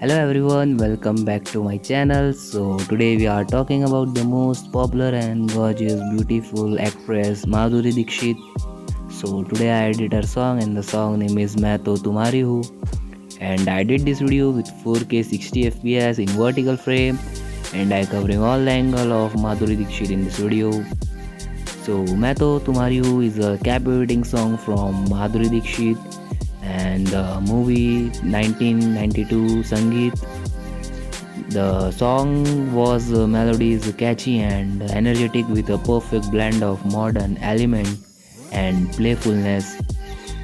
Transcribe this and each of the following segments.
Hello everyone, welcome back to my channel. So today we are talking about the most popular and gorgeous beautiful actress Madhuri Dixit. So today I did her song and the song name is Main To Tumhari Hu, and I did this video with 4K 60 FPS in vertical frame, and I covering all the angle of Madhuri Dixit in this video. So Main To Tumhari Hu is a captivating song from Madhuri Dixit and the movie 1992 Sangeet. The song was melody is catchy and energetic with a perfect blend of modern element and playfulness.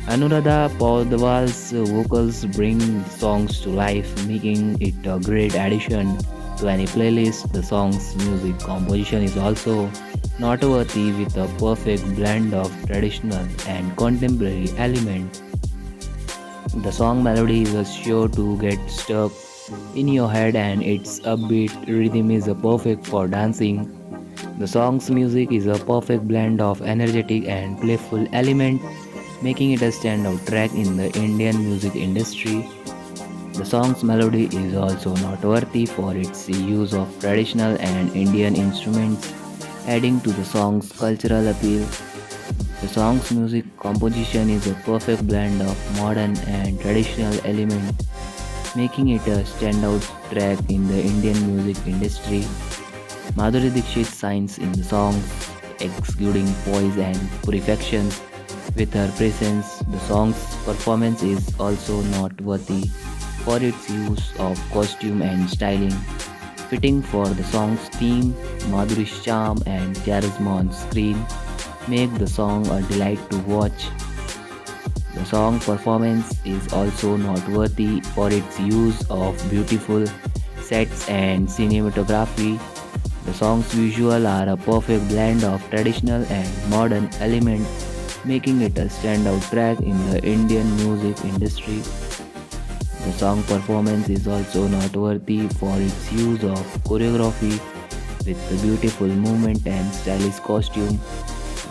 Anuradha Paudwal's vocals bring songs to life, making it a great addition to any playlist. The song's music composition is also noteworthy with a perfect blend of traditional and contemporary elements. The song melody is sure to get stuck in your head and its upbeat rhythm is perfect for dancing. The song's music is a perfect blend of energetic and playful element, making it a standout track in the Indian music industry. The song's melody is also noteworthy for its use of traditional and Indian instruments, adding to the song's cultural appeal. The song's music composition is a perfect blend of modern and traditional elements, making it a standout track in the Indian music industry. Madhuri Dixit shines in the song, exuding poise and perfection. With her presence, the song's performance is also noteworthy for its use of costume and styling. Fitting for the song's theme, Madhuri's charm and charisma on screen make the song a delight to watch. The song performance is also noteworthy for its use of beautiful sets and cinematography. The song's visuals are a perfect blend of traditional and modern elements, making it a standout track in the Indian music industry. The song performance is also noteworthy for its use of choreography with the beautiful movement and stylish costume.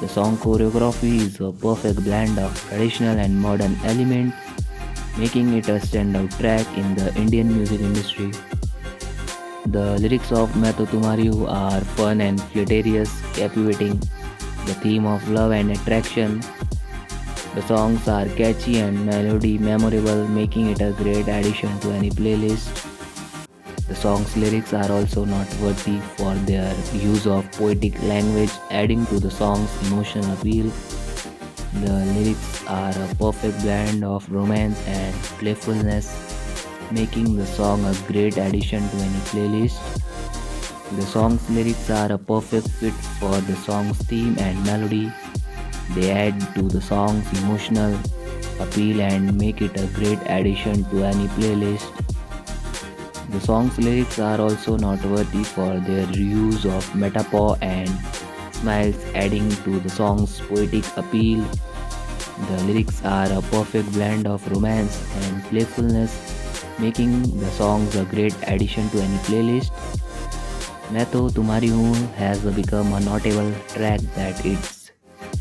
The song choreography is a perfect blend of traditional and modern elements, making it a standout track in the Indian music industry. The lyrics of Main To Tumhari Hu are fun and flirtatious, captivating the theme of love and attraction. The songs are catchy and melody memorable, making it a great addition to any playlist. The song's lyrics are also noteworthy for their use of poetic language, adding to the song's emotional appeal. The lyrics are a perfect blend of romance and playfulness, making the song a great addition to any playlist. The song's lyrics are a perfect fit for the song's theme and melody. They add to the song's emotional appeal and make it a great addition to any playlist. The song's lyrics are also noteworthy for their use of metaphor and smiles, adding to the song's poetic appeal. The lyrics are a perfect blend of romance and playfulness, making the songs a great addition to any playlist. Main To Tumhari Hu has become a notable track that its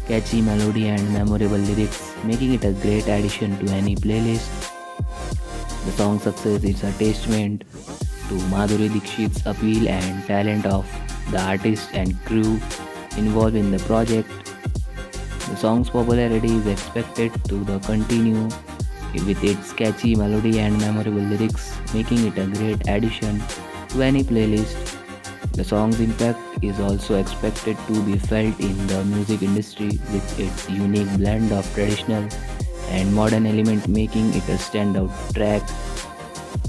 catchy melody and memorable lyrics, making it a great addition to any playlist. The song's success is a testament to Madhuri Dixit's appeal and talent of the artist and crew involved in the project. The song's popularity is expected to continue with its catchy melody and memorable lyrics, making it a great addition to any playlist. The song's impact is also expected to be felt in the music industry with its unique blend of traditional and modern element, making it a standout track.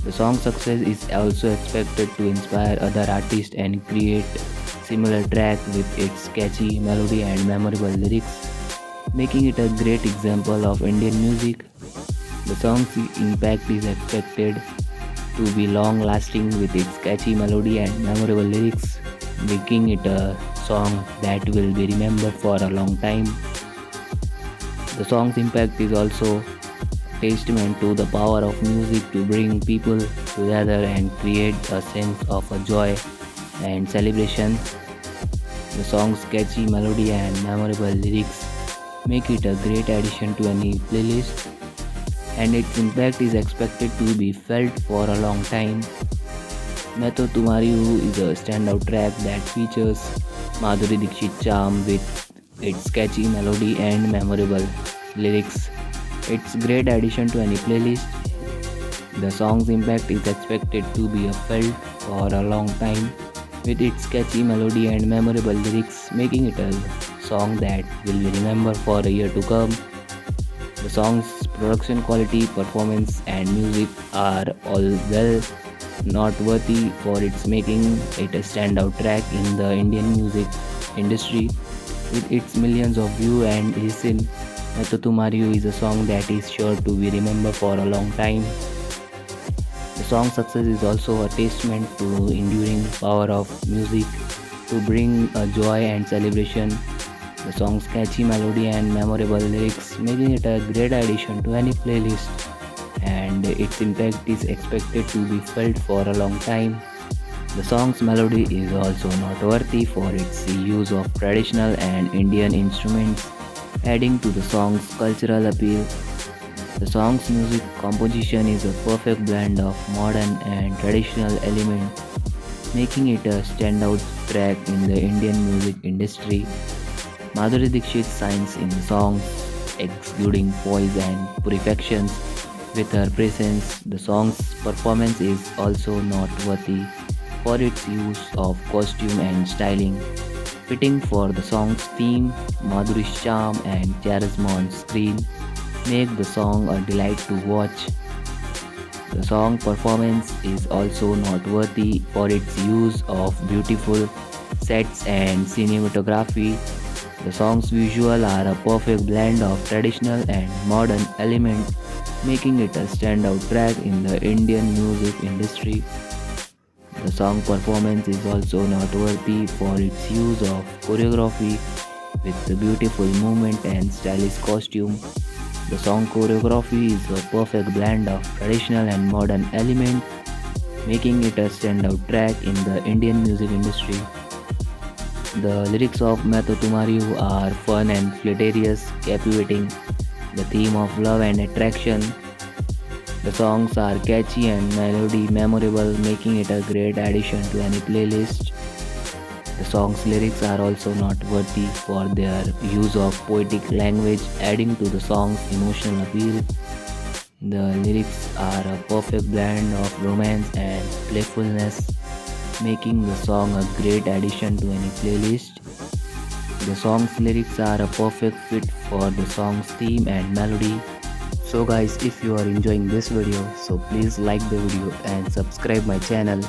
The song's success is also expected to inspire other artists and create similar track with its catchy melody and memorable lyrics, making it a great example of Indian music. The song's impact is expected to be long lasting with its catchy melody and memorable lyrics, making it a song that will be remembered for a long time. The song's impact is also testament to the power of music to bring people together and create a sense of a joy and celebration. The song's catchy melody and memorable lyrics make it a great addition to any playlist. and its impact is expected to be felt for a long time. मैं तो तुम्हारी हूँ is a standout track that features Madhuri Dixit charm with its catchy melody and memorable lyrics. It's great addition to any playlist. The song's impact is expected to be felt for a long time with its catchy melody and memorable lyrics, making it a song that will be remembered for a year to come. The song's production quality, performance, and music are all well noteworthy for its making it a standout track in the Indian music industry. With its millions of views and listen, Main To Tumhari Hu is a song that is sure to be remembered for a long time. The song's success is also a testament to enduring power of music to bring a joy and celebration. The song's catchy melody and memorable lyrics making it a great addition to any playlist, and its impact is expected to be felt for a long time. The song's melody is also noteworthy for its use of traditional and Indian instruments, adding to the song's cultural appeal. The song's music composition is a perfect blend of modern and traditional elements, making it a standout track in the Indian music industry. Madhuri Dixit shines in the song, exuding poise and perfection with her presence. The song's performance is also noteworthy for its use of costume and styling, fitting for the song's theme. Madhuri's charm and charisma on screen make the song a delight to watch. The song performance is also noteworthy for its use of beautiful sets and cinematography. The song's visuals are a perfect blend of traditional and modern elements, making it a standout track in the Indian music industry. The song performance is also noteworthy for its use of choreography with the beautiful movement and stylish costume. The song choreography is a perfect blend of traditional and modern elements, making it a standout track in the Indian music industry. The lyrics of Main To Tumhari Hu are fun and hilarious, captivating the theme of love and attraction. The songs are catchy and melody memorable, making it a great addition to any playlist. The song's lyrics are also noteworthy for their use of poetic language, adding to the song's emotional appeal. The lyrics are a perfect blend of romance and playfulness, making the song a great addition to any playlist. The song's lyrics are a perfect fit for the song's theme and melody. So guys, if you are enjoying this video, so please like the video and subscribe my channel.